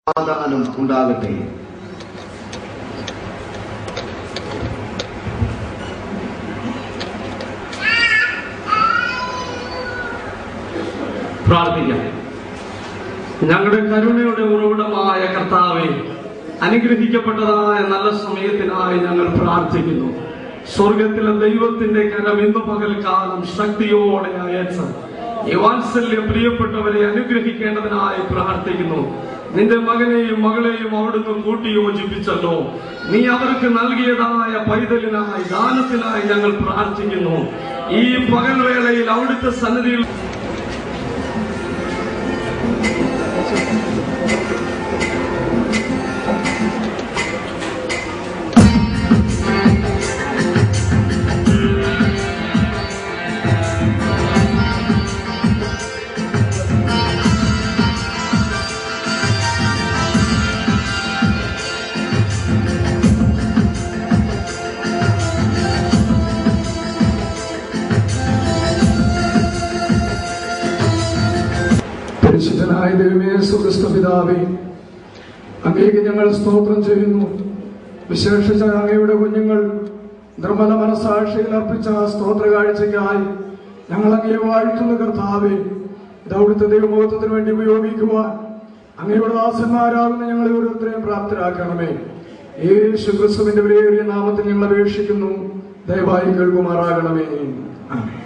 സമാധാനം ഉണ്ടാകട്ടെ. പ്രാർത്ഥിക്കാം. ഞങ്ങളുടെ കരുണയുടെ ഉറവിടമായ കർത്താവേ, അനുഗ്രഹിക്കപ്പെട്ടതായ നല്ല സമയത്തിനായി ഞങ്ങൾ പ്രാർത്ഥിക്കുന്നു. സ്വർഗത്തിലെ ദൈവത്തിന്റെ കരം ഇന്ന് പകൽക്കാലം ശക്തിയോടെ അയച്ച് ഈ വാത്സല്യ പ്രിയപ്പെട്ടവരെ അനുഗ്രഹിക്കേണ്ടതിനായി പ്രാർത്ഥിക്കുന്നു. നിന്റെ മകനെയും മകളെയും അവിടുന്ന് കൂട്ടിയോജിപ്പിച്ചല്ലോ. നീ അവർക്ക് നൽകിയതായ പൈതലിനായി, ദാനത്തിനായി ഞങ്ങൾ പ്രാർത്ഥിക്കുന്നു. ഈ പകൽവേളയിൽ അവിടുത്തെ സന്നിധിയിൽ പരിശുദ്ധനായ ദൈവമേ, സുഖസ്ഥപിതാവേ, അങ്ങേക്ക് ഞങ്ങൾ സ്തോത്രം ചെയ്യുന്നു. വിശേഷിച്ച അങ്ങയുടെ കുഞ്ഞുങ്ങൾ നിർമ്മല മനസാക്ഷിയിൽ അർപ്പിച്ച സ്തോത്ര കാഴ്ചയ്ക്കായി ഞങ്ങൾ അങ്ങയെ വാഴ്ത്തുന്ന കർത്താവേ, ഇത് അവിടുത്തെ ദൈവമഹത്വത്തിന് വേണ്ടി ഉപയോഗിക്കുവാൻ അങ്ങയുടെ ദാസന്മാരാകുന്ന ഞങ്ങളെ ഓരോരുത്തരെയും പ്രാപ്തരാക്കണമേ. യേശു ക്രിസ്തുവിന്റെ വിലയേറിയ നാമത്തിൽ ഞങ്ങൾ അപേക്ഷിക്കുന്നു. ദയവായി കേൾക്കുമാറാകണമേ. ആമേൻ.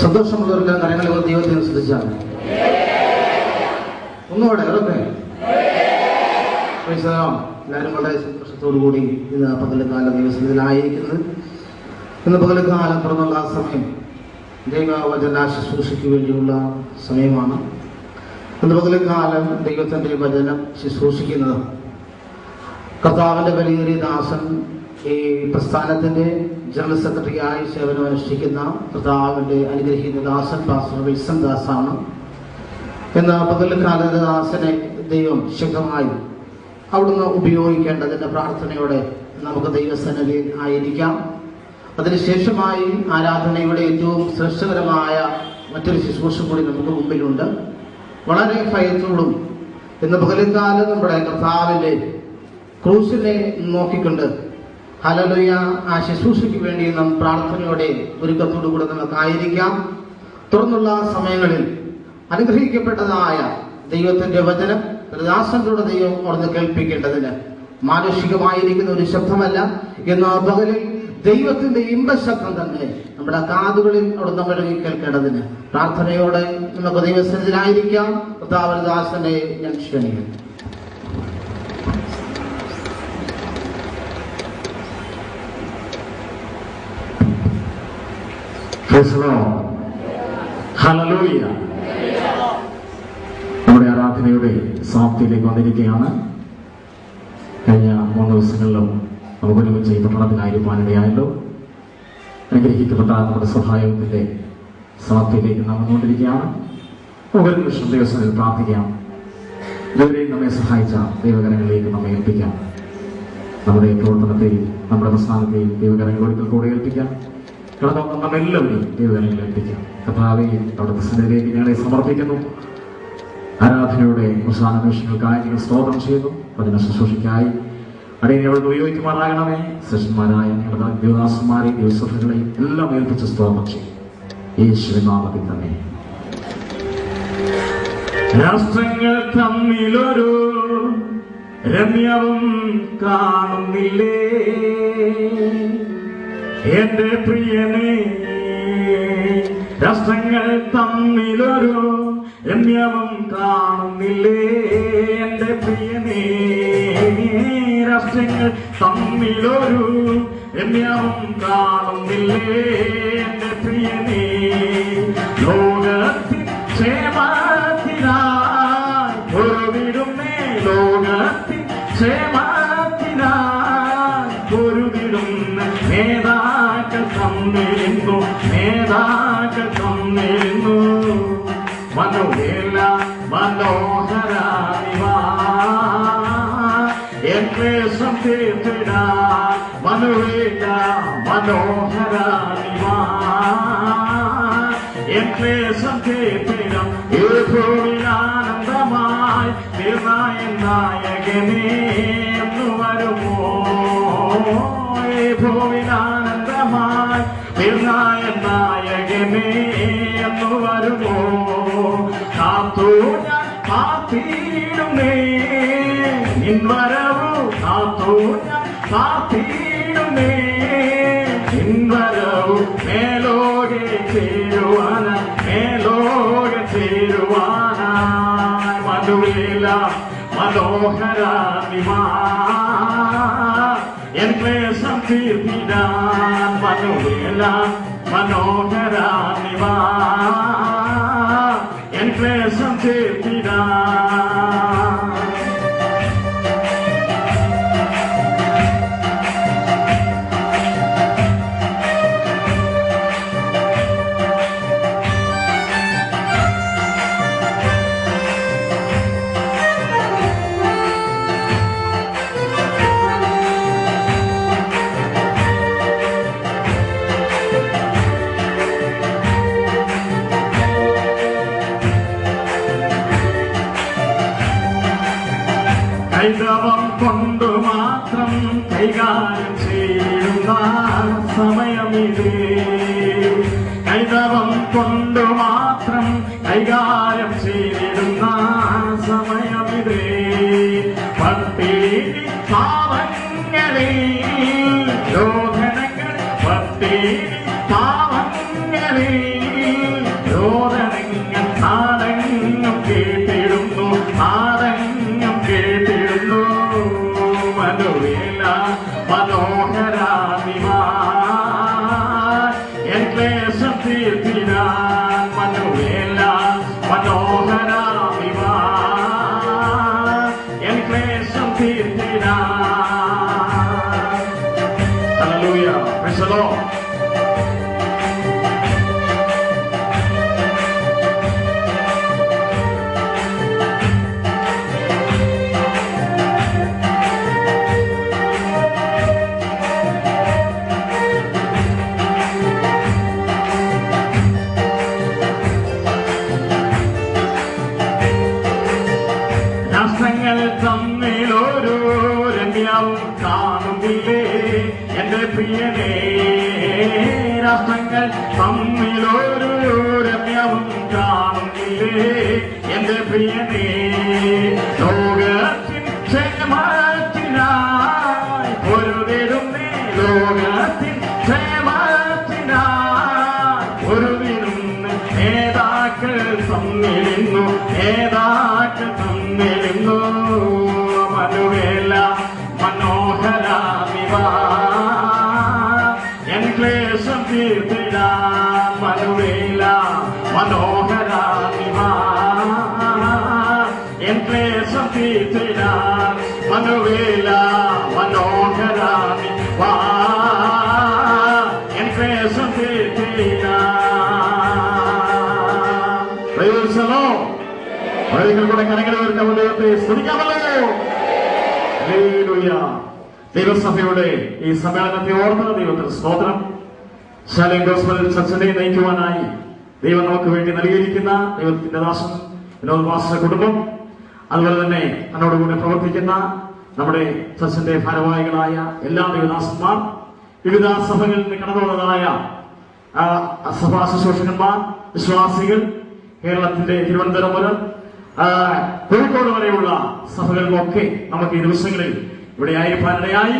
സന്തോഷമുള്ളവർക്ക് കരങ്ങളെ ദൈവത്തെ ശ്രദ്ധിച്ചാൽ ഒന്നുകൂടെ ഉറക്കെ എല്ലാവരും വളരെ സന്തോഷത്തോടുകൂടി ഇന്ന് പകൽക്കാലം ദിവസത്തിലായിരിക്കുന്നത്. ഇന്ന് പകൽക്കാലം തുറന്നുള്ള ആ സമയം ദൈവവചന ശുശ്രൂഷയ്ക്ക് വേണ്ടിയുള്ള സമയമാണ്. ഇന്ന് പകൽക്കാലം ദൈവത്തിന്റെ വചനം ശുശ്രൂഷിക്കുന്നത് കർത്താവിന്റെ വലിയൊരു ദാസൻ, ഈ പ്രസ്ഥാനത്തിന്റെ ജനറൽ സെക്രട്ടറിയായി സേവനം അനുഷ്ഠിക്കുന്ന കർത്താവിന്റെ അനുഗ്രഹീത ദാസൻ പാസ്റ്റർ വിൽസൺ ദാസാണ്. എന്ന പകൽക്കാലത്ത് ദാസനെ ദൈവം ശക്തമായി അവിടുന്ന് ഉപയോഗിക്കേണ്ടതിന്റെ പ്രാർത്ഥനയോടെ നമുക്ക് ദൈവസന്നിധിയിൽ ആയിരിക്കാം. അതിനുശേഷമായി ആരാധനയുടെ ഏറ്റവും ശ്രേഷ്ഠകരമായ മറ്റൊരു ശുശ്രൂഷ കൂടി നമുക്ക് മുമ്പിലുണ്ട്. വളരെ ഭയത്തോടും ഇന്ന് പകൽക്കാലം നമ്മുടെ കർത്താവിന്റെ ക്രൂശിനെ നോക്കിക്കൊണ്ട് ഹല്ലേലൂയ ആ ശുശ്രൂഷയ്ക്ക് വേണ്ടി നാം പ്രാർത്ഥനയോടെ ഒരുക്കത്തോടു കൂടെ നമുക്കായിരിക്കാം. തുറന്നുള്ള സമയങ്ങളിൽ അനുഗ്രഹിക്കപ്പെട്ടതായ ദൈവത്തിന്റെ വചനം ദാസന്റെ ദൈവം അവിടുന്ന് കേൾപ്പിക്കേണ്ടതിന് മാനുഷികമായിരിക്കുന്ന ഒരു ശബ്ദമല്ല, എന്നാൽ പകലിൽ ദൈവത്തിന്റെ ഇമ്പശബ്ദം തന്നെ നമ്മുടെ കാതുകളിൽ അവിടെ നമ്മൾ കേൾക്കേണ്ടതിന് പ്രാർത്ഥനയോടെ നമുക്ക് ദൈവസന്നിധിയിലായിരിക്കാം. കർത്താവിന്റെ ദാസനെ ഞാൻ ക്ഷണിക്കുന്നു. ഹല്ലേലൂയ. നമ്മുടെ ആരാധനയുടെ സമാപ്തിയിലേക്ക് വന്നിരിക്കുകയാണ്. കഴിഞ്ഞ 3 ദിവസങ്ങളിലും നമുക്ക് ഒരുമിച്ച് ഈ പട്ടണത്തിനായിരിക്കാനിടയായല്ലോ. അനുഗ്രഹിക്കപ്പെട്ട നമ്മുടെ സഹായത്തിന്റെ സമാപ്തിയിലേക്ക് നാം വന്നുകൊണ്ടിരിക്കുകയാണ്. ഒരു നിമിഷം ദൈവസന്നിധിയിൽ പ്രാർത്ഥിക്കാം. ഇതുവരെയും നമ്മെ സഹായിച്ച ദൈവകരങ്ങളിലേക്ക് നമ്മെ ഏൽപ്പിക്കാം. നമ്മുടെ പ്രവർത്തനത്തെയും നമ്മുടെ പ്രസ്ഥാനത്തെയും ദൈവകരങ്ങൾ ഒരിക്കൽ കൂടെ ഏൽപ്പിക്കാം. നമ്മെല്ലാവരെയും ദൈവകരങ്ങളിൽ ഏൽപ്പിക്കാം. കർത്താവേ, അവിടുത്തെ സന്നിധിയിലേക്ക് ഞങ്ങളെ സമർപ്പിക്കുന്നു. ആരാധനയുടെ അവസാന നിമിഷങ്ങൾക്കായി നിങ്ങൾ സ്തോത്രം ചെയ്യുന്നു. അതിനെ ശുശ്രൂഷയ്ക്കായി അടിയനെ അവിടെ ഉപയോഗിക്കുമാറാകണമേ. ശ്രേഷ്ഠന്മാരായ ഞങ്ങളുടെ ദേവദാസന്മാരെയും ദേവസഭകളെയും എല്ലാം ഏൽപ്പിച്ച് സ്തോത്രം ചെയ്യും. യേശുവിൻ നാമത്തിൽ തന്നെ. രാഷ്ട്രങ്ങൾ തമ്മിലൊരു രമ്യവും കാണുന്നില്ലേ എന്റെ പ്രിയനേ, രാഷ്ട്രങ്ങൾ തമ്മിലൊരു രമ്യവും കാണുന്നില്ലേ എന്റെ പ്രിയനേ, രാഷ്ട്രങ്ങൾ തമ്മിലൊരു രമ്യവും കാണുന്നില്ലേ എന്റെ പ്രിയനേ, ലോകത്തിൻ ക്ഷേമത്തിനായി പൊരുതിടുന്നേ, ലോകത്തിൻ ക്ഷേമത്തിനായി പൊരുതിടുന്ന നേതാക്കൾ തമ്മിലിന്നു, നേതാക്കൾ തമ്മിലിന്നു, മനോഹര മനോഹരാനിവാ എൻവേഷം തീർത്തിടാൻ മനോഹര മനോഹരാനിവാ എൻ ക്ലേശം തീർത്തിടം ഈ ഭൂമിയിൽ ആനന്ദമായി നായകനേ എന്ന് വരുമോ ഈ ഭൂമിയിൽ ആനന്ദമായി നായകനേ എന്ന് വരുമോ കാത്തു ഞാൻ കാത്തിടുന്നേ നിൻ വരവു കാത്തു ഞാൻ കാത്തിടുന്നേ നിൻ വരവു മേലോകെ ചേരുവാനായി മേലോകെ ചേരുവാനായി മധുവേല മനോഹര നിവാ എൻ ക്ലേശം തീർത്തിടാൻ മധുവേല മനോഹര നിവാ എൻ ക്ലേശം തീർത്തിടാൻ കൈതവം കൊണ്ടു മാത്രം കൈകാര്യം ചെയ്യുന്ന സമയമിതേ കൈതവം കൊണ്ടു മാത്രം കൈകാര്യം ചെയ്തിടുന്ന സമയമിതേ പട്ടിണി പാവങ്ങളിൽ രോധനങ്ങൾ പട്ടിണി പാവങ്ങളിൽ രോധനങ്ങൾ നാടങ്ങും കേട്ടിടുന്നു നാടങ്ങും കേട്ടിടുന്നു മനുവേല മനോഹര നിവാ എൻ ക്ലേശം തീർത്തിടാൻ മനുവേല മനോഹര നിവാ എൻ ക്ലേശം തീർത്തിടാൻ ഹല്ലേലൂയ പ്രൈസ് ദി ലോർഡ് രാഷ്ട്രങ്ങൾ തമ്മിലൊരു രമ്യവും കാണുന്നില്ലേ എന്റെ പ്രിയനേ രാഷ്ട്രങ്ങൾ തമ്മിലൊരു രമ്യവും കാണുന്നില്ലേ എന്റെ പ്രിയനേ ലോകത്തിൻ ക്ഷേമത്തിനായി പൊരുതിടുന്നേ ലോകത്തിൻ ക്ഷേമത്തിനായി പൊരുതിടുന്നു നേതാക്കൾ തമ്മിലിന്നു നേതാക്കൾ തമ്മിലിന്നു മനുവേല മനോഹര നിവാ എൻ ക്ലേശം തീർത്തിടാൻ മനുവേല മനോഹര നിവാ എൻ ക്ലേശം തീർത്തിടാൻ മനുവേല മനോഹര നിവാ എൻ ക്ലേശം തീർത്തിടാൻ പ്രൈസ് ദി ലോർഡ് ഒരിക്കൽ കൂടെ കരങ്ങളെ ഉയർത്തി ദൈവത്തെ സ്തുതിക്കാമല്ലോ ഹല്ലേലൂയ ദൈവസഭയുടെ ഈ സമ്മേളനത്തെ ഓർത്ത് ദൈവത്തിന് സ്തോത്രം ശാലേം ഗോസ്ബൽ ചർച്ചിനെ നയിക്കുവാനായി ദൈവം നമുക്ക് വേണ്ടി നൽകിയിരിക്കുന്ന ദൈവത്തിന്റെ ദാസൻ വിനോദ് മാസ്റ്റർ കുടുംബം അതുപോലെ തന്നെ എന്നോടുകൂടി പ്രവർത്തിക്കുന്ന നമ്മുടെ ചർച്ചിന്റെ ഭാരവാഹികളായ എല്ലാ ദൈവദാസന്മാർ വിവിധ സഭകളിൽ നിന്ന് കടന്നുള്ളതായ സഭാ ശുശ്രൂഷകന്മാർ വിശ്വാസികൾ കേരളത്തിന്റെ തിരുവനന്തപുരം മുതൽ കോഴിക്കോട് വരെയുള്ള സഭകളിലൊക്കെ നമുക്ക് ഈ ദിവസങ്ങളിൽ ഇവിടെ ആയിരിക്കാനിടയായി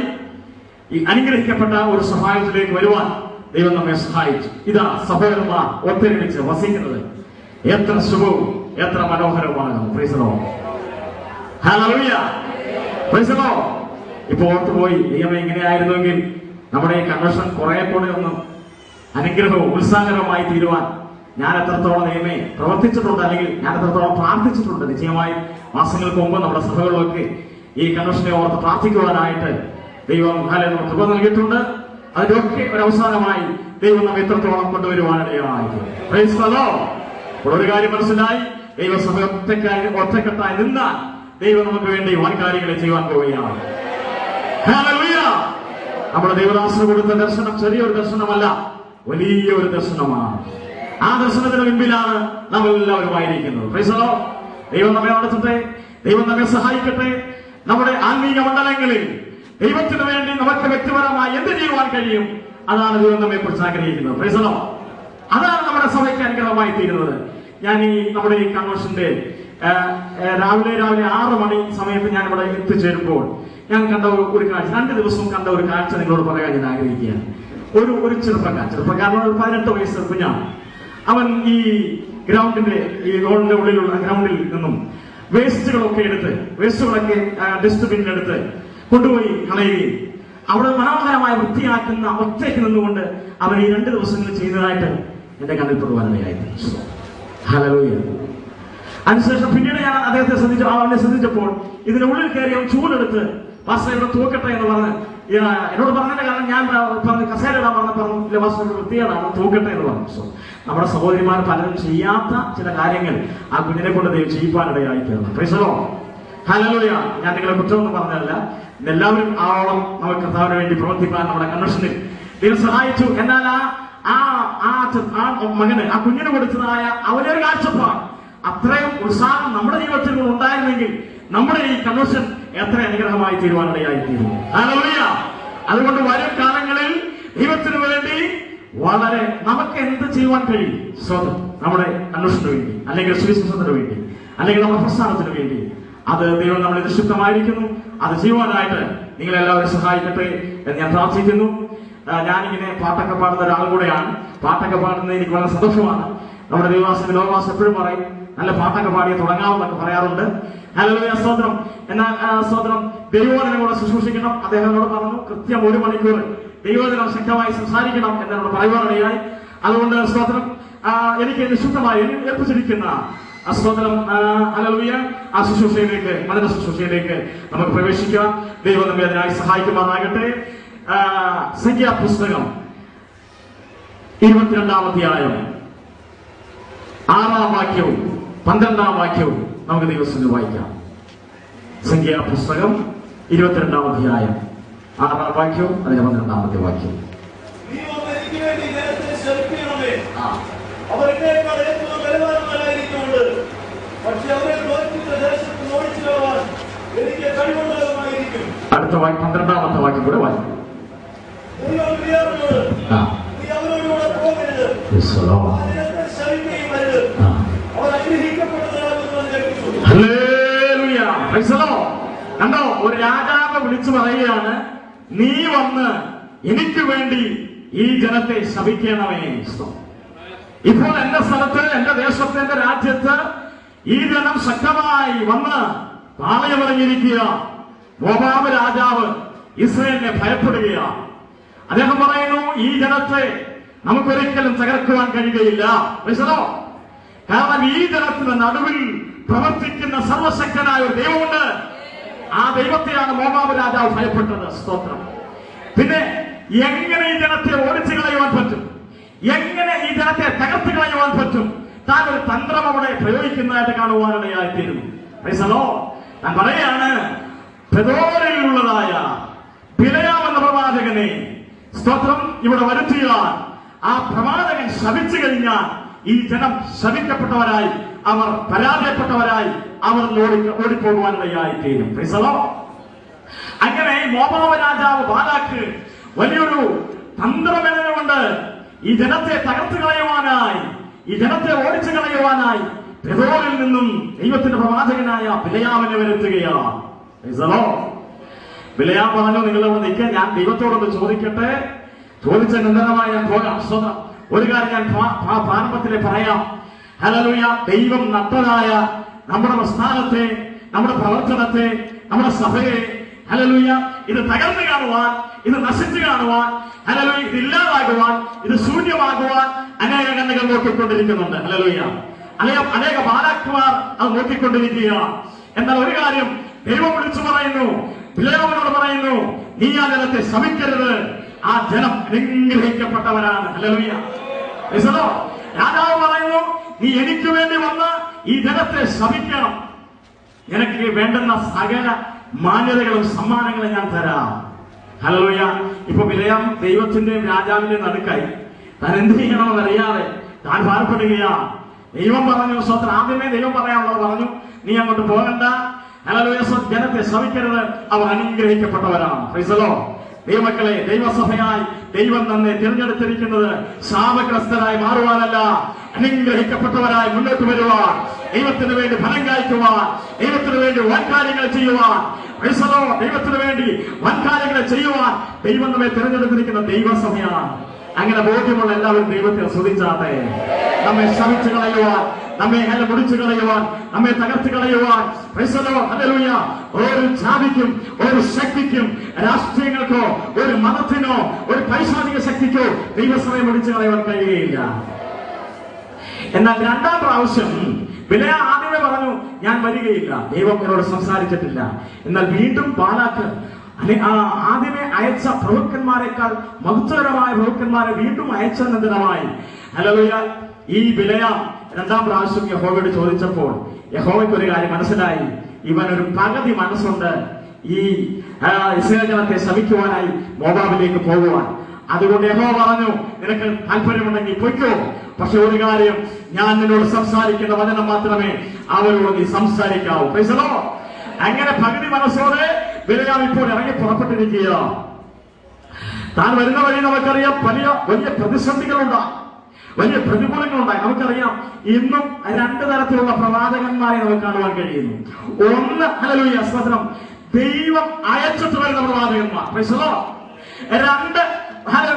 ഈ അനുഗ്രഹിക്കപ്പെട്ട ഒരു സഹായത്തിലേക്ക് വരുവാൻ ദൈവം നമ്മെ സഹായിച്ചു. ഇതാ സഹോദരന്മാർ ഒത്തൊരുമിച്ച് വസിക്കുന്നത് എത്ര ശുഭവും എത്ര മനോഹരവുമാണ്. Praise the Lord hallelujah praise the Lord. ഇപ്പൊ ഓർത്തുപോയി ദൈവം എങ്ങനെയായിരുന്നുവെങ്കിൽ നമ്മുടെ ഈ കൺവെൻഷൻ കുറെ കൂടെ ഒന്ന് അനുഗ്രഹവും ഉത്സാഹകരമായി തീരുവാൻ ഞാൻ എത്രത്തോളം ദൈവമേ പ്രവർത്തിച്ചിട്ടുണ്ട്, അല്ലെങ്കിൽ ഞാൻ എത്രത്തോളം പ്രാർത്ഥിച്ചിട്ടുണ്ട്. നിശ്ചയമായി മാസങ്ങൾക്ക് മുമ്പ് നമ്മുടെ സഭകളിലൊക്കെ ഈ കൺവെൻഷനെ ഓർത്ത് പ്രാർത്ഥിക്കുവാനായിട്ട് ദൈവം നമുക്ക് കൃപ നൽകിയിട്ടുണ്ട്. അതിനൊക്കെ ഒരു അവസാനമായി ദൈവം നമ്മെ എത്രത്തോളം കൊണ്ടുവരുവാനിടയായി. Price the Lord. അപ്പോൾ ഒരു കാര്യം മനസ്സിലായി, ദൈവസഭ ഒറ്റക്കെട്ടായി നിന്നാൽ ദൈവം നമുക്ക് വേണ്ടി വൻ കാര്യങ്ങളെ ചെയ്യുവാൻ പോവുകയാണ്. ഹല്ലേലൂയ. നമ്മുടെ ദൈവദാസന് കൊടുത്ത ദർശനം ചെറിയൊരു ദർശനമല്ല, വലിയൊരു ദർശനമാണ്. ആ ദർശനത്തിന് മുൻപിലാണ് നാം എല്ലാവരുമായിരിക്കുന്നത്. Price the Lord. ദൈവം നമ്മെ നടത്തട്ടെ, ദൈവം നമ്മെ സഹായിക്കട്ടെ. നമ്മുടെ ആത്മീയ മണ്ഡലങ്ങളിൽ ദൈവത്തിന് വേണ്ടി നമുക്ക് വ്യക്തിപരമായി എന്ത് ചെയ്യുവാൻ കഴിയും, അതാണ് ദൈവം നമ്മെ കുറിച്ച് ആഗ്രഹിക്കുന്നത്. Price the Lord. അതാണ് നമ്മുടെ സഭയ്ക്ക് അനുഗ്രഹമായി തീരുന്നത്. ഞാൻ നമ്മുടെ ഈ കൺവെൻഷന്റെ രാവിലെ 6 മണി സമയത്ത് ഞാൻ ഇവിടെ എത്തിച്ചേരുമ്പോൾ ഞാൻ കണ്ട ഒരു കാഴ്ച, 2 ദിവസവും കണ്ട ഒരു കാഴ്ച നിങ്ങളോട് പറയാൻ ഞാൻ ആഗ്രഹിക്കുകയാണ്. ഒരു ചെറുപ്പക്കാരനോട് 18 വയസ്സ് കുഞ്ഞാണ്. അവൻ ഈ ഗ്രൗണ്ടിന്റെ ഈ ഗോളിന്റെ ഉള്ളിലുള്ള ഗ്രൗണ്ടിൽ നിന്നും വേസ്റ്റുകളൊക്കെ ഡസ്റ്റ്ബിന്നിലെടുത്ത് കൊണ്ടുപോയി കളയുകയും അവിടെ മനോഹരമായി വൃത്തിയാക്കുന്ന ഒറ്റയ്ക്ക് നിന്നുകൊണ്ട് അവൻ ഈ 2 ദിവസങ്ങളിൽ ചെയ്തതായിട്ട് എന്റെ കണ്ണിൽ പെടുവാനിടയായിരുന്നു. ഹല്ലേലൂയ. അതിനുശേഷം പിന്നീട് ഞാൻ അവനെ ശ്രദ്ധിച്ചപ്പോൾ ഇതിനുള്ളിൽ കയറി അവൻ ചൂലെടുത്ത് പാസ്റ്റർ ഇവിടെ തൂക്കട്ടെ എന്ന് പറഞ്ഞ് എന്നോട് പറഞ്ഞതിന്റെ കാരണം ഞാൻ പറഞ്ഞു കസേരയിടാൻ പറഞ്ഞില്ല, പാസ്റ്റർ വൃത്തിയാണ് തൂക്കട്ടെ എന്ന് പറഞ്ഞു. നമ്മുടെ സഹോദരിമാർ പലരും ചെയ്യാത്ത ചില കാര്യങ്ങൾ ആ കുഞ്ഞിനെ കൊണ്ട് ദൈവം ചെയ്യിപ്പാനിടയായി തീർന്നു. Price the Lord. ഹല്ലേലൂയ. ഞാൻ നിങ്ങളെ കുറ്റമൊന്നും പറഞ്ഞതല്ല. എല്ലാവരും ആവോളം നമുക്ക് കർത്താവിന് വേണ്ടി പ്രവർത്തിക്കാൻ നമ്മുടെ കൺവെൻഷനിൽ ദൈവം സഹായിച്ചു. എന്നാൽ ആ മകന് ആ കുഞ്ഞിന് കൊടുത്തതായ അവനൊരു കാഴ്ചപ്പാട്, അത്രയും ഉത്സാഹം നമ്മുടെ ജീവിതത്തിൽ ഉണ്ടായിരുന്നെങ്കിൽ നമ്മുടെ ഈ കൺവെൻഷൻ എത്ര അനുഗ്രഹമായി തീരുവാനിടയായിത്തീരുന്നു. ഹല്ലേലൂയ. അതുകൊണ്ട് വരും കാലങ്ങളിൽ ദൈവത്തിന് വേണ്ടി വളരെ നമുക്ക് എന്ത് ചെയ്യുവാൻ കഴിയും, നമ്മുടെ കൺവെൻഷന് വേണ്ടി, അല്ലെങ്കിൽ സുവിശേഷത്തിന് വേണ്ടി, അല്ലെങ്കിൽ നമ്മുടെ പ്രസ്ഥാനത്തിന് വേണ്ടി, അത് ദൈവം നമ്മളെ നിക്ഷിപ്തമായിരിക്കുന്നു. അത് ചെയ്യുവാനായിട്ട് നിങ്ങളെല്ലാവരും സഹായിക്കട്ടെ എന്ന് ഞാൻ പ്രാർത്ഥിക്കുന്നു. ഞാനിങ്ങനെ പാട്ടൊക്കെ പാടുന്ന ഒരാളും കൂടെയാണ്. പാട്ടൊക്കെ പാടുന്നത് എനിക്ക് വളരെ സന്തോഷമാണ്. നമ്മുടെ ലോകവാസം എപ്പോഴും പറയും നല്ല പാട്ടൊക്കെ പാടിയ തുടങ്ങാമെന്നൊക്കെ പറയാറുണ്ട്. ഹല്ലേലൂയ, സ്തോത്രം. എന്നാൽ സ്തോത്രം, ദൈവവചനം കൂടെ ശുശ്രൂഷിക്കണം. അദ്ദേഹം എന്നോട് പറഞ്ഞു കൃത്യം 1 മണിക്കൂർ ദൈവവചനം ശക്തമായി സംസാരിക്കണം എന്നോട് പറയുവാനിടയായി. അതുകൊണ്ട് സ്തോത്രം, എനിക്ക് നിശുദ്ധമായി ഏൽപ്പിച്ചിരിക്കുന്ന സ്തോത്രം, ഹല്ലേലൂയ, ആ ശുശ്രൂഷയിലേക്ക്, മദന ശുശ്രൂഷയിലേക്ക് നമുക്ക് പ്രവേശിക്കാം. ദൈവം നമ്മെ അതിനായി സഹായിക്കുമാറാകട്ടെ. സംഖ്യാപുസ്തകം 22-ാം അധ്യായം 6-ാം വാക്യവും 12-ാം വാക്യവും നമുക്ക് ദിവസത്തിൽ വായിക്കാം. സംഖ്യാപുസ്തകം 22-ാം അധ്യായം 6-ാം വാക്യവും അതിന്റെ 12-ാമത്തെ വാക്യവും. അടുത്ത 12-ാമത്തെ വാക്യം കൂടെ വായിക്കും. കണ്ടോ, ഒരു രാജാവ് വിളിച്ചു പറയുകയാണ്, നീ വന്ന് എനിക്ക് വേണ്ടി ഈ ജനത്തെ ശപിക്കണമേ. ഇപ്പോൾ എന്റെ സ്ഥലത്ത്, എന്റെ ദേശത്ത്, എന്റെ രാജ്യത്ത് ഈ ജനം ശക്തമായി വന്ന് പാളയമടങ്ങിയിരിക്കുക. മോവാബ് രാജാവ് ഇസ്രായേലിനെ ഭയപ്പെടുകയാണ്. അദ്ദേഹം പറയുന്നു, ഈ ജനത്തെ നമുക്കൊരിക്കലും തകർക്കുവാൻ കഴിയുകയില്ല. കാരണം ഈ ജനത്തിന് നടുവിൽ പ്രവർത്തിക്കുന്ന സർവശക്തനായ ഒരു ദൈവമുണ്ട്. ആ ദൈവത്തെയാണ് മോവാബ് രാജാവ് ഭയപ്പെട്ടത്. സ്തോത്രം. പിന്നെ എങ്ങനെ ഈ ജനത്തെ ഓടിച്ചു കളയുവാൻ പറ്റും, എങ്ങനെ ഈ ജനത്തെ തകർത്ത് കളയുവാൻ പറ്റും, താൻ ഒരു തന്ത്രം അവിടെ പ്രയോഗിക്കുന്നതായിട്ട് കാണുവാനിടയായിത്തീരുന്നു. താൻ പറയാണ്, പെദോരിലുള്ളതായ ബിലയാം എന്ന പ്രവാചകനെ സ്തോത്രം ഇവിടെ വരുത്തിയാൽ ആ പ്രവാചകൻ ശപിച്ചു കഴിഞ്ഞാൽ ഈ ജനം ശപിക്കപ്പെട്ടവരായി, അവർ പരാജയപ്പെട്ടവരായി അവർ ഓടിപ്പോകുവാനിടയായിത്തീരും. അങ്ങനെ മോവാബ് രാജാവ് ബാലാക്ക് വലിയൊരു തന്ത്രമെന്നുകൊണ്ട് ഈ ജനത്തെ തകർത്ത് കളയുവാനായി, ഈ ജനത്തെ ഓടിച്ചു കളയുവാനായി പെദോരിൽ നിന്നും ദൈവത്തിന്റെ പ്രവാചകനായ ബിലയാമിനെ വരുത്തുകയാണ്. ബിലയാം പറഞ്ഞു, നിങ്ങളിവിടെ നിൽക്കുക, ഞാൻ ദൈവത്തോടൊന്ന് ചോദിക്കട്ടെ. ചോദിച്ച നിരന്തരമായി ഞാൻ പോകാം. ഒരു കാര്യം ഞാൻ പ്രാരംഭത്തിലെ പറയാം. ഹല്ലേലൂയ. ദൈവം നട്ടതായ നമ്മുടെ പ്രസ്ഥാനത്തെ, നമ്മുടെ പ്രവർത്തനത്തെ, നമ്മുടെ സഭയെ, ഹല്ലേലൂയ, ഇത് തകർന്നു കാണുവാൻ, ഇത് നശിച്ചു കാണുവാൻ, ഹല്ലേലൂയ, ഇത് ഇല്ലാതാകുവാൻ, ഇത് ശൂന്യമാകുവാൻ അനേക കണ്ണുകൾ നോക്കിക്കൊണ്ടിരിക്കുന്നുണ്ട്. ഹല്ലേലൂയ. അനേക ബാലാക്കുമാർ അത് നോക്കിക്കൊണ്ടിരിക്കുകയാണ്. എന്നാൽ ഒരു കാര്യം ദൈവം വിളിച്ചു പറയുന്നു, ബിലയാമിനോട് പറയുന്നു, നീ ആ ജനത്തെ ശപിക്കരുത്, ആ ജനം അനുഗ്രഹിക്കപ്പെട്ടവരാണ്. ഹല്ലേലൂയ. രാജാവ് പറയുന്നു, നീ എനിക്ക് വേണ്ടി വന്ന് ഈ ജനത്തെ ശപിക്കണം, എനിക്ക് വേണ്ടുന്ന സകല മാന്യതകളും സമ്മാനങ്ങളും ഞാൻ തരാം. ഹല്ലേലൂയ. ഇപ്പൊ ബിലയാം ദൈവത്തിന്റെയും രാജാവിന്റെയും നടുക്കായി. താൻ എന്ത് ചെയ്യണമെന്ന് അറിയാതെ താൻ ഭാരപ്പെടുകയാ. ദൈവം പറഞ്ഞു, സ്വത്രം ആദ്യമേ ദൈവം പറയാനുള്ളത് പറഞ്ഞു, നീ അങ്ങോട്ട് പോകണ്ട, ഹല്ലേലൂയ, ജനത്തെ ശ്രവിക്കരുത്, അവർ അനുഗ്രഹിക്കപ്പെട്ടവരാണ്. Praise the Lord. ദൈവമക്കളെ, ദൈവസഭയായി ദൈവം തന്നെ തിരഞ്ഞെടുത്തിരിക്കുന്നത് ശാപഗ്രസ്തരായി മാറുവാനല്ല, അനുഗ്രഹിക്കപ്പെട്ടവരായി മുന്നോട്ട് വരുവാൻ, ദൈവത്തിന് വേണ്ടി ഫലം കായ്ക്കുവാൻ, ദൈവത്തിന് വേണ്ടി വൻകാര്യങ്ങൾ ചെയ്യുവാൻ. Price the Lord. ദൈവത്തിന് വേണ്ടി വൻകാര്യങ്ങൾ ചെയ്യുവാൻ ദൈവം നമ്മെ തിരഞ്ഞെടുത്തിരിക്കുന്ന ദൈവസഭയാണ്. അങ്ങനെ ബോധ്യമുള്ള എല്ലാവരും ദൈവത്തെ സ്തുതിച്ചാട്ടെ. നമ്മെ ശമിച്ചു കളയുവാൻ, നമ്മെ മുടിച്ചു കളയുവാൻ, നമ്മെ തകർത്ത് കളയുവാൻ, പ്രൈസ് ദി ലോർഡ്, ഹല്ലേലൂയ, ഒരു ജാതിക്കും ഒരു ശക്തിക്കും, രാഷ്ട്രീയങ്ങൾക്കോ ഒരു മതത്തിനോ ഒരു പൈശാചിക ശക്തിക്കോ ദൈവസഭയെ മുടിച്ചു കളയുവാൻ കഴിയുകയില്ല. എന്നാൽ രണ്ടാം പ്രാവശ്യം ബിലയാം ആദ്യമേ പറഞ്ഞു, ഞാൻ വരികയില്ല, ദൈവം എന്നോട് സംസാരിച്ചിട്ടില്ല. എന്നാൽ വീണ്ടും ബാലാക്ക് ആദ്യമേ അയച്ച പ്രഭുക്കന്മാരെക്കാൾ മഹത്വകരമായ പ്രഭുക്കന്മാരെ വീണ്ടും അയച്ചതിനമായി, ഹല്ലേലൂയ, ഈ ബിലയാം രണ്ടാം പ്രാവശ്യം യഹോവയോട് ചോദിച്ചപ്പോൾ യഹോവയ്ക്ക് ഒരു കാര്യം മനസ്സിലായി, ഇവനൊരു പകുതി മനസ്സുണ്ട് ഈ ഇസ്രായേൽ ജനത്തെ ശമിക്കുവാനായി മോവാബിലേക്ക് പോകുവാൻ. അതുകൊണ്ട് യഹോവ പറഞ്ഞു, നിനക്ക് താല്പര്യമുണ്ടെങ്കിൽ പൊയ്ക്കോ, പക്ഷെ ഒരു കാര്യം, ഞാൻ നിന്നോട് സംസാരിക്കുന്ന വചനം മാത്രമേ അവരോട് നീ സംസാരിക്കാവൂ. Price the Lord. അങ്ങനെ പകുതി മനസ്സോടെ ബിലയാം ഇപ്പോൾ ഇറങ്ങി പുറപ്പെട്ടിരിക്കുക. താൻ വരുന്ന വഴി നമുക്കറിയാം വലിയ പ്രതിസന്ധികളുണ്ടായി, വലിയ പ്രതികൂലങ്ങളുണ്ടായി. നമുക്കറിയാം ഇന്നും രണ്ട് തരത്തിലുള്ള പ്രവാചകന്മാരെ നമുക്ക് കാണുവാൻ കഴിയുന്നു. ഒന്ന്, ഹല്ലേലൂയ, സ്തോത്രം, ദൈവം അയച്ചിട്ട് വരുന്ന പ്രവാചകന്മാർ. Price the Lord. രണ്ട്,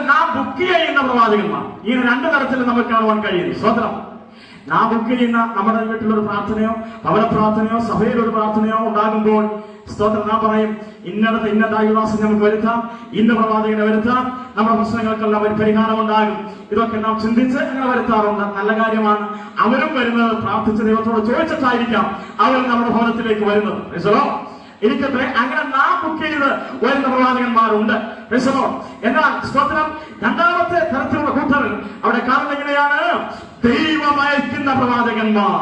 നാം ബുക്ക് ചെയ്യുന്ന പ്രവാചകന്മാർ. ഈ രണ്ട് തരത്തിൽ നമുക്ക് കാണുവാൻ കഴിയുന്നു. സ്തോത്രം. നാം ബുക്ക് ചെയ്യുന്ന നമ്മുടെ വീട്ടിലൊരു പ്രാർത്ഥനയോ ഭവന പ്രാർത്ഥനയോ സഭയിലൊരു പ്രാർത്ഥനയോ ഉണ്ടാകുമ്പോൾ സ്തോത്രം, നാം പറയും, ഇന്നടത്ത് ഇന്ന ദൈവദാസനെ നമുക്ക് വരുത്താം, ഇന്ന പ്രവാചകനെ വരുത്താം, നമ്മുടെ പ്രശ്നങ്ങൾക്കെല്ലാം ഒരു പരിഹാരം ഉണ്ടാകും. ഇതൊക്കെ നാം ചിന്തിച്ച് അങ്ങനെ വരുത്താറുണ്ട്. നല്ല കാര്യമാണ്. അവരും വരുന്നത് പ്രാർത്ഥിച്ച ദൈവത്തോട് ചോദിച്ചിട്ടായിരിക്കാം അവർ നമ്മുടെ ഭവനത്തിലേക്ക് വരുന്നത്. ഇരിക്കട്ടെ, അങ്ങനെ നാം ബുക്ക് ചെയ്ത് വരുന്ന പ്രവാചകന്മാരുണ്ട്. എന്നാൽ സ്തോത്രം, രണ്ടാമത്തെ തരത്തിലുള്ള കൂട്ടർ അവിടെ കാണുന്നത് എങ്ങനെയാണ്? ദൈവം അയക്കുന്ന പ്രവാചകന്മാർ.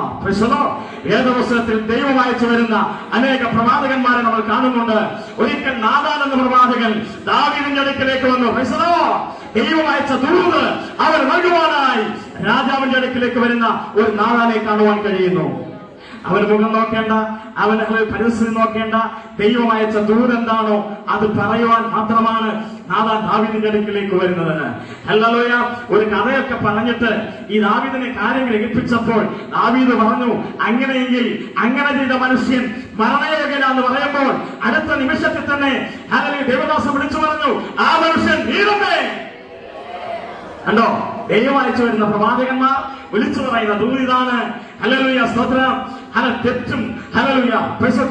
വേദപുസ്തകത്തിൽ ദൈവം അയച്ചു വരുന്ന അനേക പ്രവാചകന്മാരെ നമ്മൾ കാണുന്നുണ്ട്. ഒരിക്കൽ നാഥാൻ എന്ന പ്രവാചകൻ ദാവീദിന്റെ അടുക്കിലേക്ക് വന്നു. ദൈവം അയച്ച ദൂത് അവർ നൽകുവാനായി രാജാവിന്റെ അടുക്കിലേക്ക് വരുന്ന ഒരു നാഥാനെ കാണുവാൻ കഴിയുന്നു. അവന് മുഖം നോക്കേണ്ട, അവന് പരിസ്ഥിതി നോക്കേണ്ട, ദൈവം അയച്ച ദൂത് എന്താണോ അത് പറയുവാൻ മാത്രമാണ് നാഥാൻ ദാവീദിന്റെ അടുക്കിലേക്ക് വരുന്നത്. ഹല്ലേലൂയ. ഒരു കഥയൊക്കെ പറഞ്ഞിട്ട് ഈ ദാവീദിനെ കാര്യങ്ങൾ ഏൽപ്പിച്ചപ്പോൾ ദാവീദ് പറഞ്ഞു, അങ്ങനെയെങ്കിൽ അങ്ങനെ ചെയ്ത മനുഷ്യൻ മരണയോഗ്യനാന്ന് പറയുമ്പോൾ അടുത്ത നിമിഷത്തിൽ തന്നെ ഹല്ലേലൂയ ദേവദാസൻ വിളിച്ചു പറഞ്ഞു, ആ മനുഷ്യൻ വീരമേ. കണ്ടോ, ദൈവം അയച്ചു വരുന്ന പ്രവാചകന്മാർ വിളിച്ചു പറയുന്ന ദൂത് ഇതാണ്. ഹല്ലേലൂയ, സ്തോത്രം. തെറ്റും ഹല്ലേലൂയ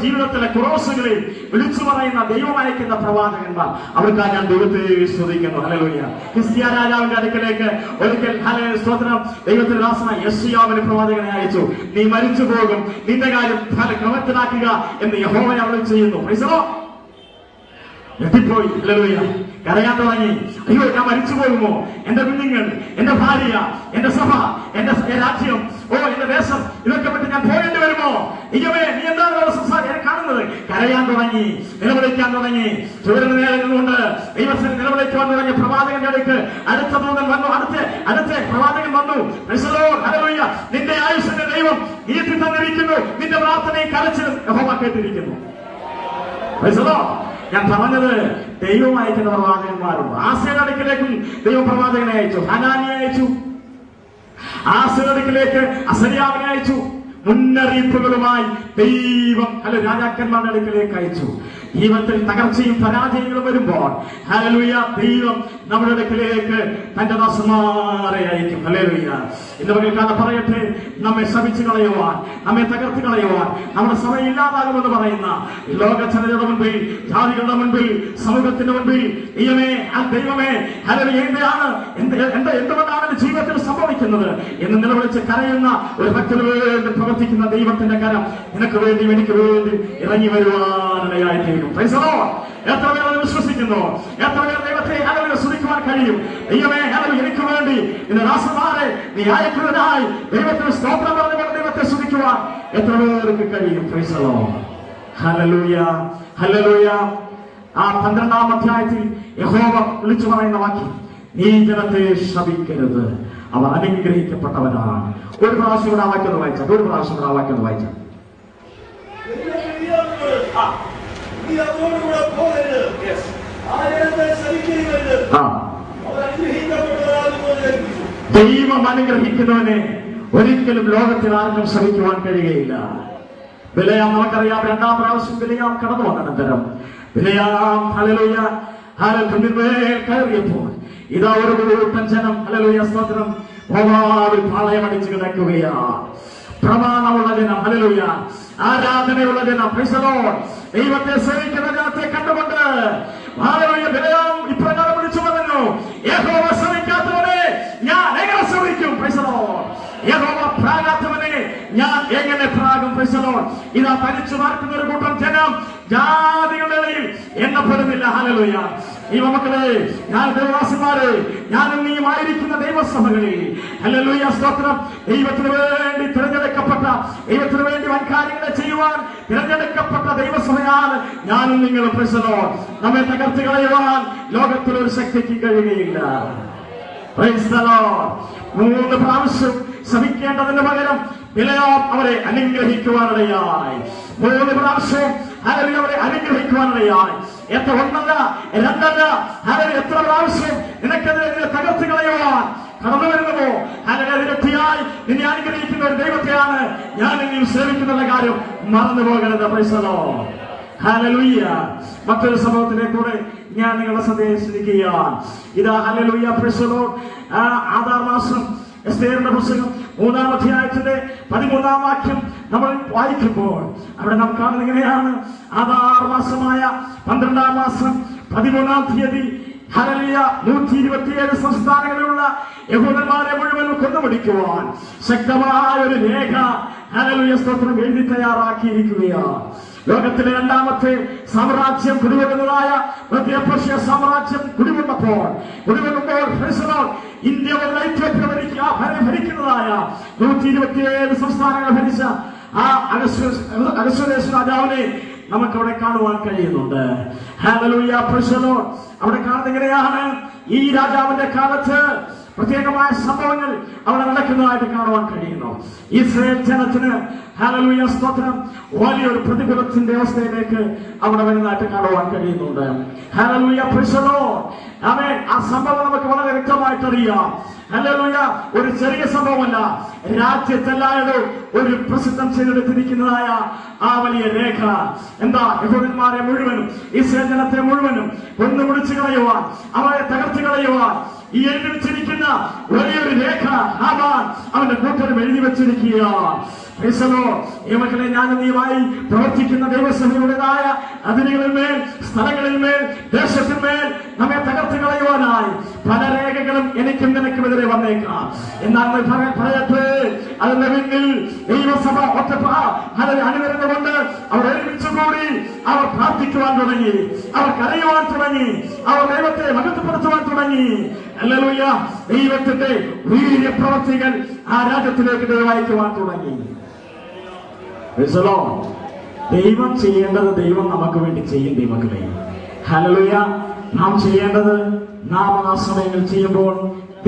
ജീവിതത്തിലെ ക്രോസുകളിൽ വിളിച്ചു പറയുന്ന ദൈവം അയക്കുന്ന പ്രവാചകന്മാർ, അവർക്കായി ഞാൻ ദൈവത്തെ സ്തുതിക്കുന്നു. ഹല്ലേലൂയ. ഹിസ്കിയാ രാജാവിന്റെ അടുക്കലേക്ക് ഒരിക്കൽ ഹല്ലേലൂയ സ്തോത്രം ദൈവത്തിന്റെ ദാസനായ യെശയ്യാവിന് പ്രവാചകനെ അയച്ചു. നീ മരിച്ചു പോകും, നിന്റെ കാര്യം ക്രമത്തിലാക്കുക എന്ന് യഹോവ അരുളി ചെയ്യുന്നു. Price the Lord. ഞെട്ടിപ്പോയി. ഹല്ലേലൂയ. കരയാൻ തുടങ്ങി. അയ്യോ, ഞാൻ മരിച്ചു പോകുമോ? എന്റെ കുഞ്ഞുങ്ങൾ, എന്റെ ഭാര്യ, എന്റെ സഭ, എന്റെ രാജ്യം, എന്റെ ദേശം, ഇതൊക്കെ പറ്റി ഞാൻ പോകേണ്ടി വരുമോ? ഇയ്യവേ, നീ എന്താണ് സംസാരിക്കാൻ കാണുന്നത്? കരയാൻ തുടങ്ങി, നിലവിളിക്കാൻ തുടങ്ങി. ചുവരിന് നേരെ നിന്നുകൊണ്ട് ദൈവത്തിന് നിലവിളിക്കുവാൻ തുടങ്ങിയ പ്രവാചകന്റെ അടുക്ക് അടുത്ത ദൂതൻ വന്നു. അടുത്ത പ്രവാചകൻ വന്നു. ഹല്ലേലൂയ. നിന്റെ ആയുസ്സിന്റെ ദൈവം നീട്ടി തന്നിരിക്കുന്നു, നിന്റെ പ്രാർത്ഥനയും കരച്ചിലും യഹോവ കേട്ടിരിക്കുന്നു. ഞാൻ പറഞ്ഞത്, ദൈവം അയക്കുന്ന പ്രവാചകന്മാരുണ്ട്. ആസയുടെ അടുക്കിലേക്കും ദൈവം പ്രവാചകനെ അയച്ചു. ഹനാനിയെ അയച്ചു. ആസയുടെ അടുക്കിലേക്ക് അസര്യാവിനെ അയച്ചു. മുന്നറിയിപ്പുകളുമായി ദൈവം രാജാക്കന്മാരുടെ അടുക്കിലേക്ക് അയച്ചു. ജീവിതത്തിൽ തകർച്ചയും പരാജയങ്ങളും വരുമ്പോൾ ഹല്ലേലൂയ ദൈവം നമ്മുടെ അടുക്കിലേക്ക് തന്റെ ദാസന്മാരെ അയക്കും. ഹല്ലേലൂയ. ഇന്ന് പകൽക്കാലം പറയട്ടെ, നമ്മെ ശപിച്ചു കളയുവാൻ, നമ്മെ തകർത്ത് കളയുവാൻ, നമ്മുടെ സഭ ഇല്ലാതാകുമെന്ന് പറയുന്ന ലോക ജനതയുടെ മുൻപിൽ, ജാതികളുടെ മുൻപിൽ, സമൂഹത്തിന്റെ മുൻപിൽ ദൈവമേ ഹല്ലേലൂയ എന്തുകൊണ്ടാണ് ജീവിതത്തിൽ സംഭവിക്കുന്നത് എന്ന് നിലവിളിച്ച് കരയുന്ന ഒരു ഭക്തന് വേണ്ടി പ്രവർത്തിക്കുന്ന ദൈവത്തിന്റെ കരം നിനക്ക് വേണ്ടി എനിക്ക് വേണ്ടി ഇറങ്ങി വരുവാനിടയായിത്തീരും. എത്ര പേർ അത് വിശ്വസിക്കുന്നു? എത്ര പേർ ദൈവത്തെ ഹല്ലേലൂയ സ്തുതിക്കുവാൻ കഴിയും? ദൈവമേ ഹല്ലേലൂയ എനിക്ക് വേണ്ടി ഇന്ന് ദാസന്മാരെ നീ അയക്കുന്നതിനായി ദൈവത്തിന് സ്തോത്രം പറഞ്ഞുകൊണ്ട് ദൈവത്തെ സ്തുതിക്കുവാൻ എത്ര പേർക്ക് കഴിയും? Price the Lord. Hallelujah, hallelujah. ആ 12-ാം അധ്യായത്തിൽ യഹോവ വിളിച്ചു പറയുന്ന വാക്യം, നീ ജനത്തെ ശപിക്കരുത്, അവർ അനുഗ്രഹിക്കപ്പെട്ടവരാണ്. ഒരു പ്രാവശ്യം കൂടെ ആ വാക്യം വായിച്ചാൽ, ഒരു പ്രാവശ്യം കൂടെ ആ വാക്യം വായിച്ചാൽ. ദൈവം അനുഗ്രഹിക്കുന്നവനെ ഒരിക്കലും ലോകത്തിൽ ആർക്കും ശ്രമിക്കുവാൻ കഴിയുകയില്ല. വിലയാം നമുക്കറിയാം, രണ്ടാം പ്രാവശ്യം വിലയാം കടന്നു വന്നനന്തരം വിലയാം ഹല്ലേലൂയ കുന്നിന്മേൽ കയറിയപ്പോൾ ഇതാ ഒരു കൂട്ടം ജനം ഹല്ലേലൂയ സ്തോത്രം മോവാബിൽ പാളയമടിച്ച് കിടക്കുകയാ. പ്രമാണമുള്ള ജനം, ഹല്ലേലൂയ ആരാധനയുള്ള ജനം, പ്രൈസ് ദി ലോർഡ്, ദൈവത്തെ സേവിക്കുന്ന ജനത്തെ കണ്ടുകൊണ്ട് ഹല്ലേലൂയ വിലയാം ഇപ്രകാരം വിളിച്ചു പറഞ്ഞു, യഹോവ ശ്രമിക്കാത്തവനെ ഞാൻ എങ്ങനെ ശ്രമിക്കും? Price the Lord. യഹോവ പ്രാകാത്തവനെ ഞാൻ എങ്ങനെ പ്രാകും? Price the Lord. ഇതാ തനിച്ചു മാർക്കുന്ന ഒരു കൂട്ടം ജനം ജാതികളുടെ ഇടയിൽ എണ്ണപ്പെടുന്നില്ല. ഹല്ലേലൂയ. ഈ മക്കളെ, ഞാൻ ദേവദാസന്മാരെ, ഞാനും നീയുമായിരിക്കുന്ന ദൈവസഭകളിൽ ഹല്ലേലൂയ സ്തോത്രം, ദൈവത്തിന് വേണ്ടി തിരഞ്ഞെടുക്കപ്പെട്ട, ദൈവത്തിന് വേണ്ടി വൻ കാര്യങ്ങളെ ചെയ്യുവാൻ തിരഞ്ഞെടുക്കപ്പെട്ട ദൈവസഭയാണ് ഞാനും നിങ്ങളും. Price the Lord. നമ്മെ തകർത്ത് കളയുവാൻ ലോകത്തിലൊരു ശക്തിക്ക് കഴിയുകയില്ല. Price the Lord. 3 പ്രാവശ്യം ശ്രമിക്കേണ്ടതിന് പകരം വിലയാം അവരെ അനുഗ്രഹിക്കുവാനിടയായി. 3 പ്രാവശ്യം അവരെ അനുഗ്രഹിക്കുവാനിടയായി. ഒന്നല്ല, രണ്ടല്ല, എത്ര പ്രാവശ്യം നിനക്കെതിരെ തകർത്ത് കളയുവാൻ കടന്നു വരുന്നതോ അതിരട്ടിയായി നിന്നെ അനുഗ്രഹിക്കുന്ന ഒരു ദൈവത്തെയാണ് ഞാൻ ഇനിയും സേവിക്കുന്നുള്ള കാര്യം മറന്നു പോകരുത്. Price the Lord. ഹല്ലേലൂയ. മറ്റൊരു സംഭവത്തിനെ കൂടെ ഞാൻ നിങ്ങളെ സന്ദേശിക്കുകയാണ്. ഇതാ hallelujah, praise the Lord. Adar മാസം എസ്തേറിന്റെ പുസ്തകം 3-ാം അധ്യായത്തിന്റെ 13-ാം വാക്യം നമ്മൾ വായിക്കുമ്പോൾ അവിടെ നാം കാണുന്നത് ഇങ്ങനെയാണ്. ആദാർ മാസമായ 12-ാം മാസം 13-ാം തീയതി ഹല്ലേലൂയ 127 സംസ്ഥാനങ്ങളിലുള്ള യഹൂദന്മാരെ മുഴുവൻ കൊന്നുപിടിക്കുവാൻ ശക്തമായ ഒരു രേഖ ഹല്ലേലൂയ സ്തോത്രം എഴുതി തയ്യാറാക്കിയിരിക്കുകയാണ്. ലോകത്തിലെ 2ാമത്തെ സാമ്രാജ്യം കുടികൊള്ളുന്നതായ മധ്യപർഷ്യ സാമ്രാജ്യം കുടികൊള്ളുമ്പോൾ ഇന്ത്യ മുതൽ ഇത്യോപ്യ ഭരിക്കുന്നതായ 127 സംസ്ഥാനങ്ങൾ ഭരിച്ച ആ അഗസ്വേരോസ് രാജാവിനെ നമുക്കവിടെ കാണുവാൻ കഴിയുന്നുണ്ട്. Hallelujah, praise the Lord. അവിടെ കാണുന്നത് എങ്ങനെയാണ്? ഈ രാജാവിന്റെ കാലത്ത് പ്രത്യേകമായ സംഭവങ്ങൾ അവിടെ നടക്കുന്നതായിട്ട് കാണുവാൻ കഴിയുന്നു. ഇസ്രായേൽ ജനത്തിന് ഹല്ലേലൂയ സ്തോത്രം വലിയൊരു പ്രതികൂലത്തിന്റെ അവസ്ഥയിലേക്ക് അവിടെ വരുന്നതായിട്ട് കാണുവാൻ കഴിയുന്നുണ്ട്. Hallelujah, praise the Lord. Amen. ആ സംഭവം നമുക്ക് വളരെ വ്യക്തമായിട്ട് അറിയാം. ഹല്ലേലൂയ. ഒരു ചെറിയ സംഭവമല്ല, രാജ്യത്തെല്ലായിടും ഒരു പ്രസിദ്ധം ചെയ്തെടുത്തിരിക്കുന്നതായ ആ വലിയ രേഖ എന്താ? യഹൂദന്മാരെ മുഴുവനും ഇസ്രായേൽ ജനത്തെ മുഴുവനും കൊന്നു മുടിച്ചു കളയുവാൻ, അവരെ തകർത്ത് കളയുവാൻ ഈ എഴുതി വെച്ചിരിക്കുന്ന വലിയൊരു രേഖ ഹാമാൻ അവന്റെ കൂട്ടരും എഴുതി വെച്ചിരിക്കുകയാണ്. മക്കളെ, ഞാൻ നീയുമായി പ്രവർത്തിക്കുന്ന ദൈവസഭയുടേതായ അതിരുകളിന്മേൽ, സ്ഥലങ്ങളിന്മേൽ, ദേശത്തിന്മേൽ നമ്മെ തകർത്ത് കളയുവാനായി പല രേഖകളും എനിക്കും നിനക്കുമെതിരെ വന്നേക്കാം. എന്നാൽ പറയട്ടെ, അതിന്റെ പിന്നിൽ ദൈവസഭ അണിവരുന്നുകൊണ്ട് അവർ ഒരുമിച്ച് കൂടി അവർ പ്രാർത്ഥിക്കുവാൻ തുടങ്ങി, അവർ കരയുവാൻ തുടങ്ങി, അവർ ദൈവത്തെ മഹത്വപ്പെടുത്തുവാൻ തുടങ്ങി. ഹല്ലേലൂയ. ദൈവത്തിന്റെ വീര്യപ്രവർത്തികൾ ആ രാജ്യത്തിലേക്ക് ദൈവമാക്കുവാൻ തുടങ്ങി. ദൈവം ചെയ്യേണ്ടത് ദൈവം നമുക്ക് വേണ്ടി ചെയ്യും. ദൈവമക്കളെ, ഹല്ലേലൂയ. നാം ചെയ്യേണ്ടത് നാം ആ സമയങ്ങൾ ചെയ്യുമ്പോൾ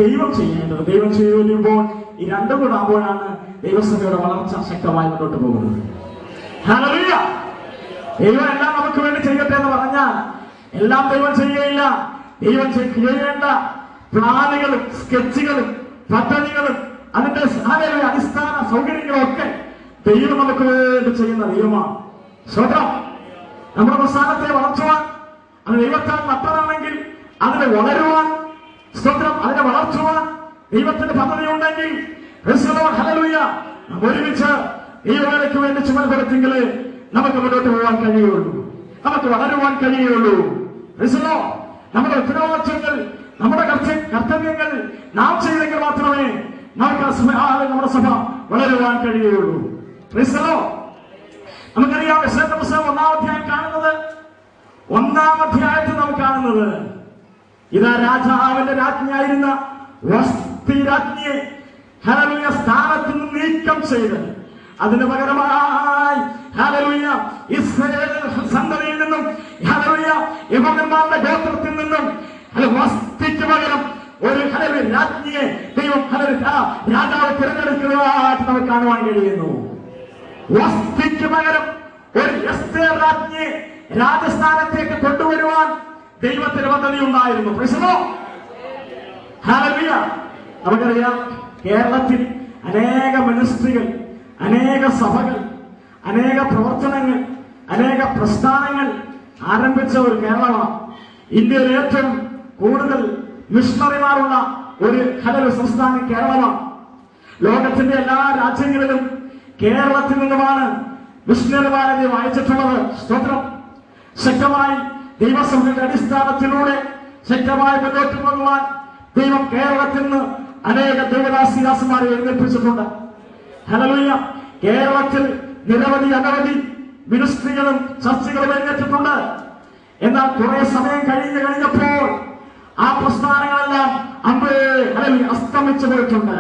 ദൈവം ചെയ്യേണ്ടത് ദൈവം ചെയ്യുമ്പോൾ ഈ രണ്ടും കൂടെ ആകുമ്പോഴാണ് ദൈവസഭയുടെ വളർച്ച ശക്തമായി മുന്നോട്ട് പോകുന്നത്. ഹല്ലേലൂയ. ദൈവം എല്ലാം നമുക്ക് വേണ്ടി ചെയ്യട്ടെ എന്ന് പറഞ്ഞാൽ എല്ലാം ദൈവം ചെയ്യുകയില്ല. ദൈവം ചെയ്യേണ്ട പ്ലാനുകളും സ്കെച്ചുകളും പദ്ധതികളും അതിന്റെ അടിസ്ഥാന സൗകര്യങ്ങളും ഒക്കെ ദൈവം നമുക്ക് വേണ്ടി ചെയ്യുന്ന ദൈവമാണ്. സ്വതന്ത്രം നമ്മുടെ പ്രസ്ഥാനത്തെ വളർത്തുവാൻ, അത് ദൈവത്താൽ നട്ടതാണെങ്കിൽ അതിനെ വളരുവാൻ, സ്വതന്ത്രം അതിനെ വളർത്തുവാൻ ദൈവത്തിന്റെ പദ്ധതി ഉണ്ടെങ്കിൽ ഹല്ലേലൂയ ഒരുമിച്ച് ഈ വേലയ്ക്ക് വേണ്ടി ചുമൽ കൊടുത്തെങ്കിൽ നമുക്ക് മുന്നോട്ട് പോകാൻ കഴിയുള്ളൂ, നമുക്ക് വളരുവാൻ കഴിയുള്ളൂ. നമ്മുടെ ഉത്തരവാദിത്വങ്ങൾ, നമ്മുടെ കർത്തവ്യങ്ങൾ നാം ചെയ്തെങ്കിൽ മാത്രമേ നമുക്ക് നമ്മുടെ സഭ വളരുവാൻ കഴിയുള്ളൂ. നമുക്കറിയാം, എസ്തേറിന്റെ പുസ്തകം 1-ാം അധ്യായം കാണുന്നത്, 1-ാം അധ്യായത്തിൽ നാം കാണുന്നത് ഇതാ രാജാവിന്റെ രാജ്ഞിയായിരുന്ന വസ്തി രാജ്ഞിയെ ഹല്ലേലൂയ സ്ഥാനത്ത് നിന്ന് നീക്കം ചെയ്ത് അതിന് പകരമായി ഹല്ലേലൂയ ഇസ്രായേൽ സന്തതിയിൽ നിന്നും ഹല്ലേലൂയ യഹൂദന്മാരുടെ ഗോത്രത്തിൽ നിന്നും വസ്തിക്ക് പകരം ഒരു രാജ്ഞിയെ ദൈവം രാജാവ് തിരഞ്ഞെടുക്കുന്നതായിട്ട് നമുക്ക് കാണുവാൻ കഴിയുന്നു. വസ്തിക്ക് പകരം ഒരു എസ്തേർ രാജ്ഞിയെ രാജസ്ഥാനത്തേക്ക് കൊണ്ടുവരുവാൻ ദൈവത്തിന് പദ്ധതി ഉണ്ടായിരുന്നു. നമുക്കറിയാം, കേരളത്തിൽ അനേക മിനിസ്ട്രികൾ, അനേക സഭകൾ, അനേക പ്രവർത്തനങ്ങൾ, അനേക പ്രസ്ഥാനങ്ങൾ ആരംഭിച്ച ഒരു കേരളമാണ്. ഇന്ത്യയിൽ ഏറ്റവും കൂടുതൽ മിഷണറിമാരുള്ള ഒരു സംസ്ഥാനം കേരളമാണ്. ലോകത്തിന്റെ എല്ലാ രാജ്യങ്ങളിലും കേരളത്തിൽ നിന്നുമാണ് മിഷണറിമാരെ ദൈവം അയച്ചിട്ടുള്ളത്. സ്തോത്രം. ശക്തമായി ദൈവസഭയുടെ അടിസ്ഥാനത്തിലൂടെ ശക്തമായി മുന്നോട്ട് പോകുവാൻ ദൈവം കേരളത്തിൽ നിന്ന് അനേക ദേവദാസിദാസന്മാരെ എഴുന്നേൽപ്പിച്ചിട്ടുണ്ട്. ഹല്ലേലൂയ. കേരളത്തിൽ നിരവധി അനവധി മിനിസ്ട്രികളും ചർച്ചകളും എഴുന്നേറ്റിട്ടുണ്ട്. എന്നാൽ കുറെ സമയം കഴിഞ്ഞപ്പോൾ ആ പ്രസ്ഥാനങ്ങളെല്ലാം അസ്തമിച്ചു പോയിട്ടുണ്ട്.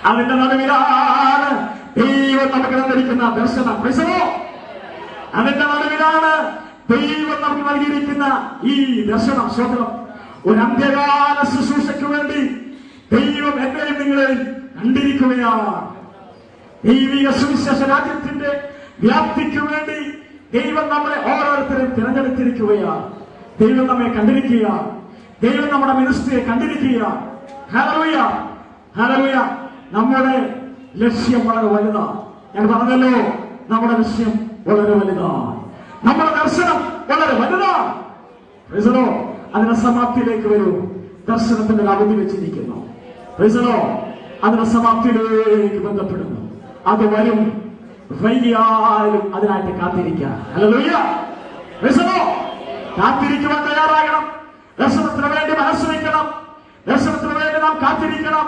അതിന്റെ നടുവിലാണ് ദൈവം നമുക്ക് തന്നിരിക്കുന്ന ദർശനം. അതിന്റെ നടുവിലാണ് ദൈവം നമുക്ക് നൽകിയിരിക്കുന്ന ഈ ദർശനം. സ്വന്തം ഒരു അന്ത്യകാല ശുശ്രൂഷയ്ക്ക് വേണ്ടി ദൈവം എന്നെയും നിങ്ങളെയും കണ്ടിരിക്കുകയാണ്. ദൈവിക സുവിശേഷ രാജ്യത്തിന്റെ വ്യാപ്തിക്ക് വേണ്ടി ദൈവം നമ്മളെ ഓരോരുത്തരെയും തിരഞ്ഞെടുത്തിരിക്കുകയാണ്. ദൈവം നമ്മെ കണ്ടിരിക്കുകയാണ്. ദൈവം നമ്മുടെ മിനിസ്ട്രിയെ കണ്ടിരിക്കുകയാണ്. Hallelujah, hallelujah. നമ്മുടെ ലക്ഷ്യം വളരെ വലുതാണ്. ഞാൻ പറഞ്ഞല്ലോ, നമ്മുടെ ലക്ഷ്യം വളരെ വലുതാണ്. നമ്മുടെ ദർശനം വളരെ വലുതാണ്. അതിന്റെ സമാപ്തിയിലേക്ക് വരൂ. ദർശനത്തിന്റെ ഒരു അവധി വെച്ചിരിക്കുന്നു. അതിന്റെ സമാപ്തിയിലേക്ക് ബന്ധപ്പെടുന്നു. അത് വരും. വൈകിയാലും അതിനായിട്ട് കാത്തിരിക്കാം. ഹല്ലേലൂയ. കാത്തിരിക്കുവാൻ തയ്യാറാകണം. ദർശനത്തിന് വേണ്ടി മനസ്സ് വയ്ക്കണം. ദർശനത്തിന് വേണ്ടി നാം കാത്തിരിക്കണം.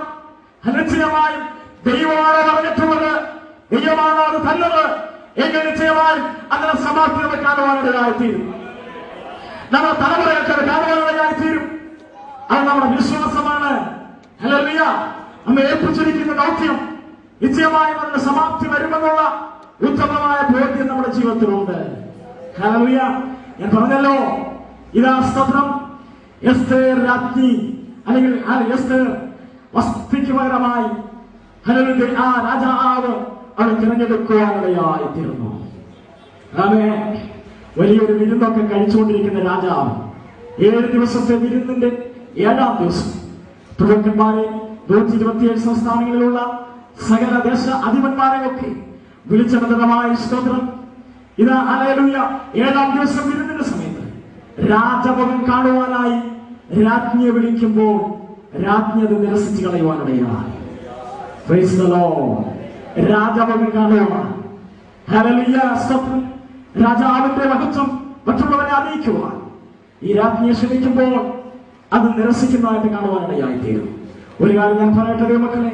നിശ്ചയമായും ദൈവമാണോ പറഞ്ഞിട്ടുള്ളത്, ദൈവമാണോ അത് തന്നത് എങ്കിൽ നിശ്ചയമായും അതിനെ സമാപ്തി നമുക്ക് കാണുവാനിടയായിത്തീരും. നമ്മുടെ തലമുറകൾക്ക് അത് കാണുവാനിടയായിത്തീരും. അത് നമ്മുടെ വിശ്വാസമാണ്. ഹല്ലേലൂയ. നമ്മെ ഏൽപ്പിച്ചിരിക്കുന്ന ദൗത്യം നിശ്ചയമായും അതിന്റെ സമാപ്തി വരുമെന്നുള്ള ഉത്തമമായ ബോധ്യം നമ്മുടെ ജീവിതത്തിലുണ്ട്. ഹല്ലേലൂയ. ഞാൻ പറഞ്ഞല്ലോ, ഇതാ സ്തോത്രം, എസ്തേർ രാജ്ഞി അല്ലെങ്കിൽ എസ്തേർ വസ്തിക്ക് പകരമായി ആ രാജാവ് അവൾ തിരഞ്ഞെടുക്കുവാനിടയായി തീർന്നു. വലിയൊരു വിരുന്നൊക്കെ കഴിച്ചുകൊണ്ടിരിക്കുന്ന രാജാവ് 7 ദിവസത്തെ വിരുന്നിന്റെ 7-ാം ദിവസം പ്രഭുക്കന്മാരെ 127 സംസ്ഥാനങ്ങളിലുള്ള സകല ദേശ അധിപന്മാരെയൊക്കെ വിളിച്ചനന്തരമായ സ്തോത്രം. ഇതാ ഹല്ലേലൂയ. 7-ാം ദിവസം വിരുന്നിന്റെ സമയത്ത് രാജഭവൻ കാണുവാനായി രാജ്ഞിയെ വിളിക്കുമ്പോൾ രാജ്ഞി അത് നിരസിച്ചു കളയുവാനിടയായി. Praise the Lord. രാജഭവൻ കാണുവാൻ, ഹല്ലേലൂയ, സ്തോത്രം, രാജാവിന്റെ മഹത്വം മറ്റുള്ളവരെ അറിയിക്കുവാൻ ഈ രാജ്ഞിയെ ക്ഷണിക്കുമ്പോൾ അത് നിരസിക്കുന്നതായിട്ട് കാണുവാനിടയായി തീരും. ഒരു കാര്യം ഞാൻ പറയട്ടെ മക്കളെ,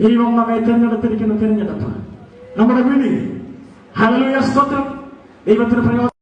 ദൈവം നമ്മെ തിരഞ്ഞെടുത്തിരിക്കുന്ന തിരഞ്ഞെടുപ്പ് നമ്മുടെ വിളി, ഹല്ലേലൂയ, സ്തോത്രം, ദൈവത്തിന് പ്രയോജനം